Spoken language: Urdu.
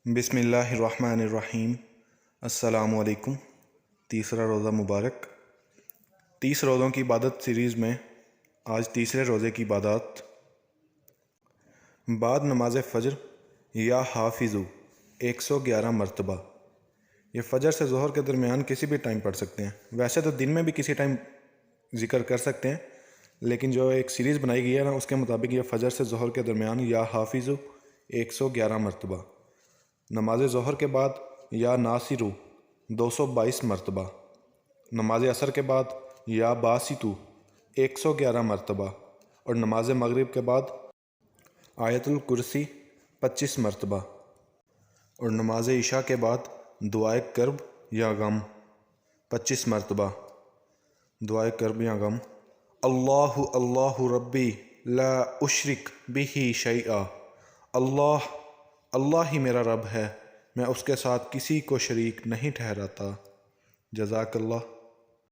بسم اللہ الرحمن الرحیم۔ السلام علیکم۔ تیسرا روزہ مبارک۔ 30 روزوں کی عبادت سیریز میں آج تیسرے روزے کی عبادات۔ بعد نماز فجر یا حافظو 111 مرتبہ۔ یہ فجر سے ظہر کے درمیان کسی بھی ٹائم پڑھ سکتے ہیں، ویسے تو دن میں بھی کسی ٹائم ذکر کر سکتے ہیں، لیکن جو ایک سیریز بنائی گئی ہے نا، اس کے مطابق یہ فجر سے ظہر کے درمیان یا حافظو 111 مرتبہ۔ نماز ظہر کے بعد یا ناصرو 222 مرتبہ۔ نماز عصر کے بعد یا باسطو 111 مرتبہ، اور نماز مغرب کے بعد آیت الکرسی 25 مرتبہ، اور نماز عشاء کے بعد دعائے کرب یا غم 25 مرتبہ۔ دعائے کرب یا غم: اللہ اللہ ربی لا اشرک بہ شیئا، اللہ ہی میرا رب ہے، میں اس کے ساتھ کسی کو شریک نہیں ٹھہراتا۔ جزاک اللہ۔